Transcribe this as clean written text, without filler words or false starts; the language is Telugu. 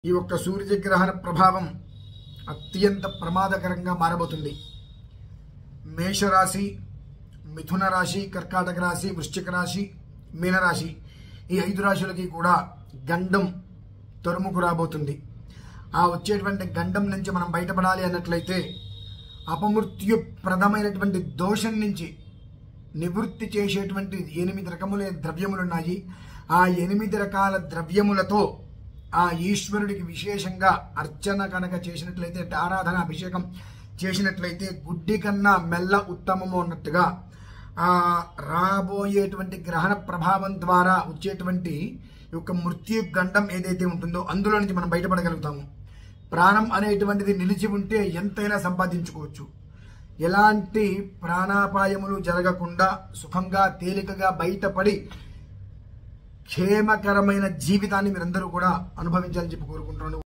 ఈ ఒక్క సూర్యగ్రహణ ప్రభావం అత్యంత ప్రమాదకరంగా మారబోతుంది. మేషరాశి, మిథున రాశి, కర్కాటక రాశి, వృశ్చిక రాశి, మీనరాశి ఈ 5 రాశులకి కూడా గండం తరుముకు రాబోతుంది. ఆ వచ్చేటువంటి గండం నుంచి మనం బయటపడాలి అన్నట్లయితే అపమృత్యుప్రదమైనటువంటి దోషం నుంచి నివృత్తి చేసేటువంటి 8 రకముల ద్రవ్యములు ఉన్నాయి. ఆ 8 రకాల ద్రవ్యములతో ఆ ఈశ్వరుడికి విశేషంగా అర్చన కనుక చేసినట్లయితే, అంటే ఆరాధన అభిషేకం చేసినట్లయితే గుడ్డి కన్నా మెల్ల ఉత్తమము అన్నట్టుగా ఆ రాబోయేటువంటి గ్రహణ ప్రభావం ద్వారా వచ్చేటువంటి యొక్క మృత్యు గండం ఏదైతే ఉంటుందో అందులో నుంచి మనం బయటపడగలుగుతాము. ప్రాణం అనేటువంటిది నిలిచి ఉంటే ఎంతైనా సంపాదించుకోవచ్చు. ఎలాంటి ప్రాణాపాయములు జరగకుండా సుఖంగా తేలికగా బయటపడి క్షేమకరమైన జీవితాన్ని మీరందరూ కూడా అనుభవించాలని చెప్పి కోరుకుంటున్నాను.